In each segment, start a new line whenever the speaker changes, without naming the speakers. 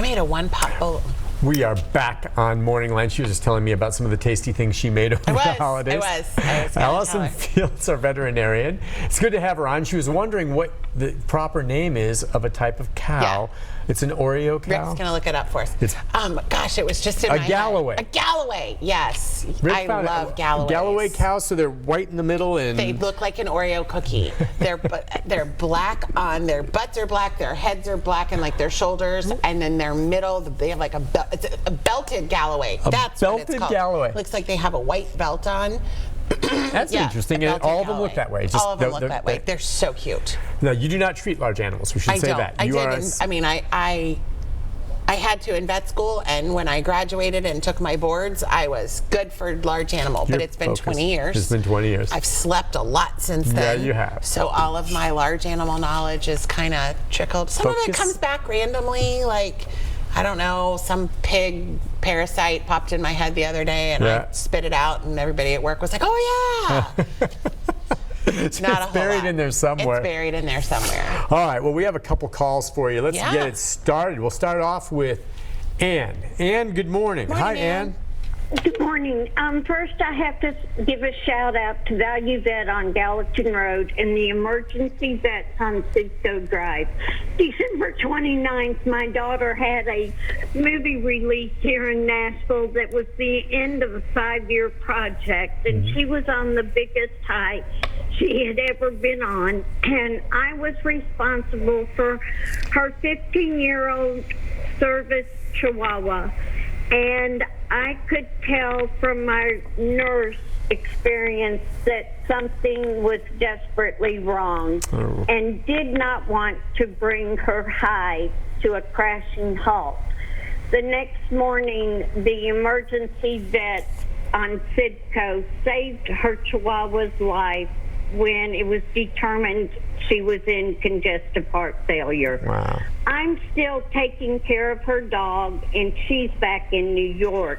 made a one-pot bowl.
We are back on MorningLine. She was just telling me about some of the tasty things she made over the holidays.
I was
Allison Fields, our veterinarian. It's good to have her on. She was wondering what the proper name is of a type of cow.
Yeah.
It's an Oreo cow?
Rick's going to look it up for us. Gosh, it was just in my head.
Galloway.
A Galloway, yes.
Rick
I love Galloways.
Galloway cows, so they're white in the middle and...
They look like an Oreo cookie. They're black on their butts are black, their heads are black, and like their shoulders, and then their middle, they have like it's a belted Galloway. That's what it's called.
Galloway.
Looks like they have a white belt on.
That's interesting. And all of them look that way.
All of them look that way. They're so cute.
Now, you do not treat large animals. We should say that.
I didn't. I mean, I had to in vet school, and when I graduated and took my boards, I was good for large animal. But it's been 20 years.
It's been 20 years.
I've slept a lot since then.
Yeah, you have.
So all of my large animal knowledge is kind of trickled. Some of it comes back randomly, like, I don't know, some pig parasite popped in my head the other day, and I spit it out, and everybody at work was like, oh, yeah.
It's buried in there somewhere.
It's buried in there somewhere.
All right, well, we have a couple calls for you. Let's get it started. We'll start off with Ann. Ann, good morning. Hi, Ann.
Good morning. First, I have to give a shout out to Value Vet on Gallatin Road and the emergency vets on Cisco Drive. December 29th, my daughter had a movie release here in Nashville that was the end of a 5-year project, and she was on the biggest high she had ever been on, and I was responsible for her 15-year-old service Chihuahua. And I could tell from my nurse experience that something was desperately wrong and did not want to bring her high to a crashing halt. The next morning, the emergency vet on Cisco saved her Chihuahua's life when it was determined she was in congestive heart failure.
Wow.
I'm still taking care of her dog, and she's back in New York.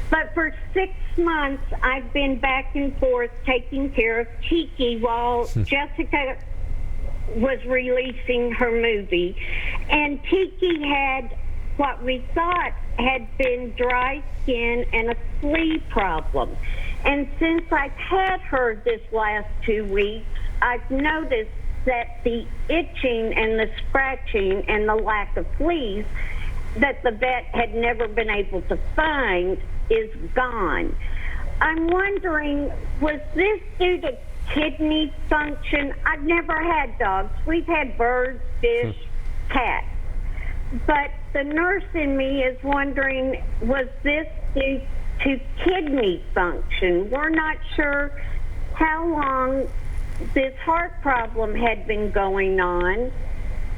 But for 6 months, I've been back and forth taking care of Tiki while Jessica was releasing her movie. And Tiki had what we thought had been dry skin and a flea problem. And since I've had her this last 2 weeks, I've noticed that the itching and the scratching and the lack of fleas that the vet had never been able to find is gone. I'm wondering, was this due to kidney function? I've never had dogs. We've had birds, fish, cats. But the nurse in me is wondering, was this due to kidney function? We're not sure how long this heart problem had been going on,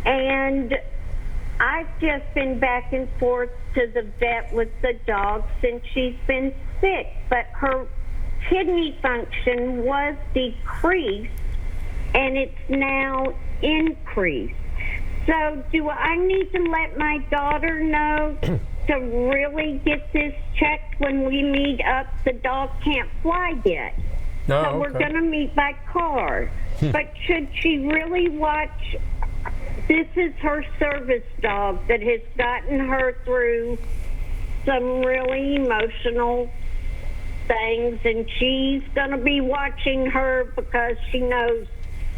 and I've just been back and forth to the vet with the dog since she's been sick, but her kidney function was decreased and it's now increased. So do I need to let my daughter know to really get this checked when we meet up? The dog can't fly yet. So we're going to meet by car. But should she really watch? This is her service dog that has gotten her through some really emotional things, and she's going to be watching her because she knows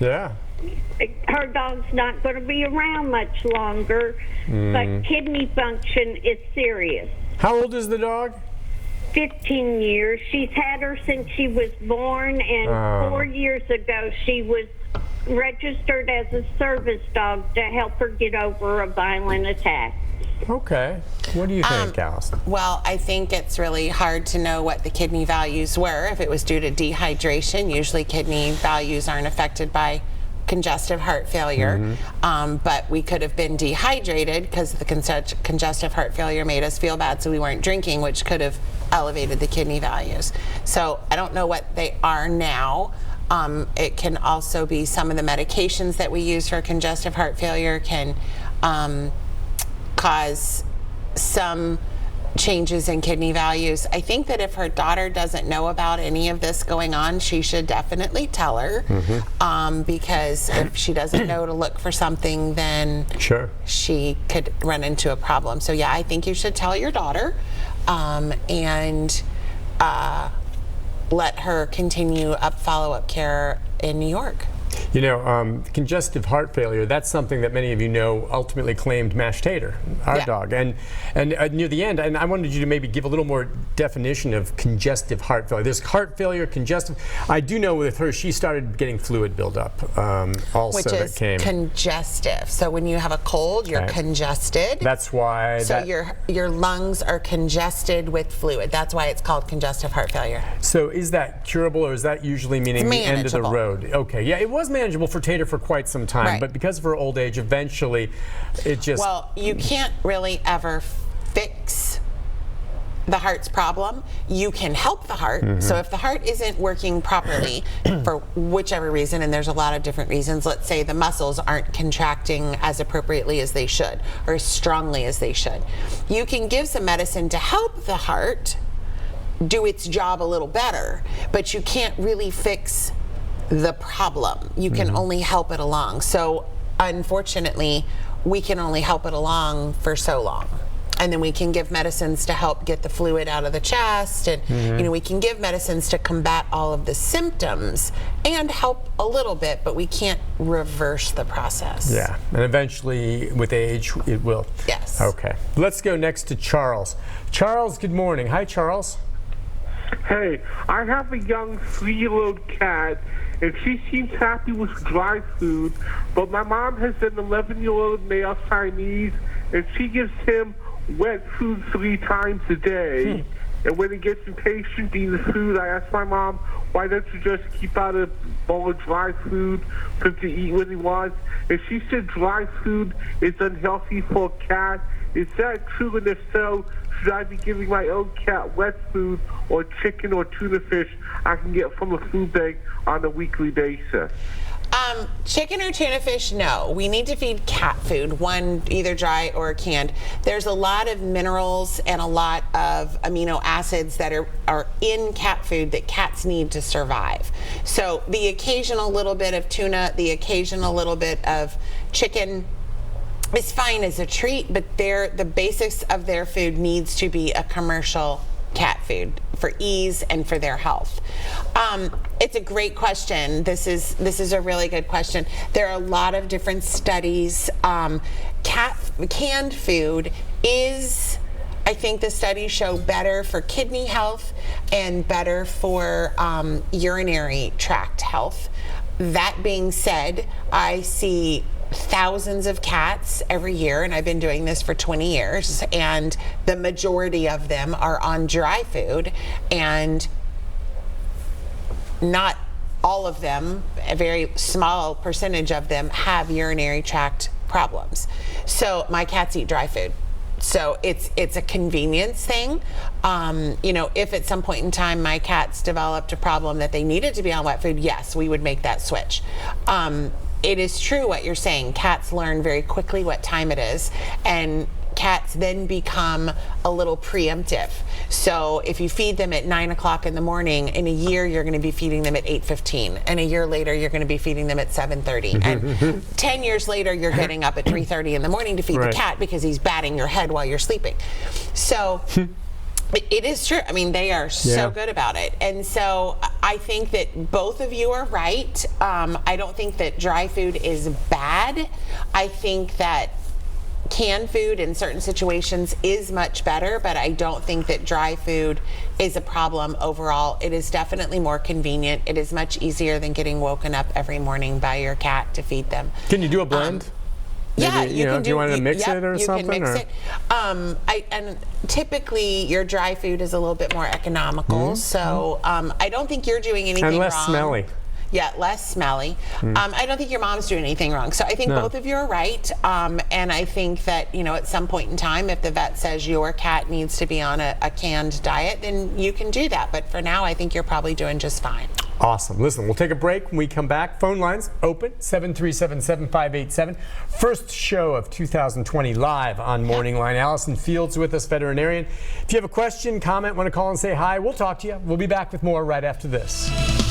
her dog's not going to be around much longer, but kidney function is serious.
How old is the dog?
15 years. She's had her since she was born, and 4 years ago she was registered as a service dog to help her get over a violent attack.
Okay. What do you think, Allison?
Well, I think it's really hard to know what the kidney values were. If it was due to dehydration, usually kidney values aren't affected by congestive heart failure, but we could have been dehydrated because the congestive heart failure made us feel bad, so we weren't drinking, which could have elevated the kidney values. So I don't know what they are now. It can also be some of the medications that we use for congestive heart failure can cause some changes in kidney values. I think that if her daughter doesn't know about any of this going on, she should definitely tell her, because if she doesn't know to look for something, then she could run into a problem. So yeah, I think you should tell your daughter, and let her continue follow-up care in New York.
You know, congestive heart failure, that's something that many of you know ultimately claimed Mashed Tater, our dog. And near the end, and I wanted you to maybe give a little more definition of congestive heart failure. There's heart failure, congestive. I do know with her, she started getting fluid buildup also.
Which is congestive. So when you have a cold, you're congested.
That's why.
So your lungs are congested with fluid. That's why it's called congestive heart failure.
So is that curable, or is that usually meaning the end of the road? Okay, yeah, it was manageable for Tater for quite some time, but because of her old age, eventually it just...
Well, you can't really ever fix the heart's problem. You can help the heart. So if the heart isn't working properly for whichever reason, and there's a lot of different reasons, let's say the muscles aren't contracting as appropriately as they should, or as strongly as they should, you can give some medicine to help the heart do its job a little better, but you can't really fix the problem. You can only help it along. So unfortunately, we can only help it along for so long. And then we can give medicines to help get the fluid out of the chest, and you know, we can give medicines to combat all of the symptoms and help a little bit, but we can't reverse the process.
Yeah, and eventually with age it will.
Yes.
Okay, let's go next to Charles. Charles, good morning. Hi, Charles.
Hey, I have a young 3-year-old cat, and she seems happy with dry food, but my mom has an 11-year-old male Chinese, and she gives him wet food 3 times a day. And when he gets impatient eating the food, I ask my mom, why don't you just keep out a bowl of dry food for him to eat when he wants? And she said dry food is unhealthy for a cat. Is that true? And if so, should I be giving my own cat wet food or chicken or tuna fish I can get from a food bank on a weekly basis?
Chicken or tuna fish, no. We need to feed cat food, one either dry or canned. There's a lot of minerals and a lot of amino acids that are in cat food that cats need to survive. So the occasional little bit of tuna, the occasional little bit of chicken is fine as a treat, but the basics of their food needs to be a commercial cat food for ease and for their health. It's a great question. This is a really good question. There are a lot of different studies. Canned food is, I think the studies show, better for kidney health and better for urinary tract health. That being said, I see thousands of cats every year, and I've been doing this for 20 years, and the majority of them are on dry food, and not all of them, a very small percentage of them, have urinary tract problems. So my cats eat dry food. So it's a convenience thing. You know, if at some point in time my cats developed a problem that they needed to be on wet food, yes, we would make that switch. It is true what you're saying. Cats learn very quickly what time it is, and cats then become a little preemptive. So if you feed them at 9 o'clock in the morning, in a year you're going to be feeding them at 8:15, and a year later you're going to be feeding them at 7:30, and 10 years later you're getting up at 3:30 in the morning to feed the cat because he's batting your head while you're sleeping. So it is true. I mean, they are so good about it. And so I think that both of you are right. I don't think that dry food is bad. I think that canned food in certain situations is much better, but I don't think that dry food is a problem overall. It is definitely more convenient. It is much easier than getting woken up every morning by your cat to feed them.
Can you do a blend?
Yeah,
maybe, you know, do you want to mix it or something?
You can mix it. And typically your dry food is a little bit more economical, so I don't think you're doing anything wrong.
And less smelly.
Yeah, less smelly. I don't think your mom's doing anything wrong. So I think both of you are right. And I think that, you know, at some point in time, if the vet says your cat needs to be on a canned diet, then you can do that. But for now, I think you're probably doing just fine.
Awesome. Listen, we'll take a break. When we come back, phone lines open, 737-7587. First show of 2020 live on Morning Line. Allison Fields with us, veterinarian. If you have a question, comment, want to call and say hi, we'll talk to you. We'll be back with more right after this.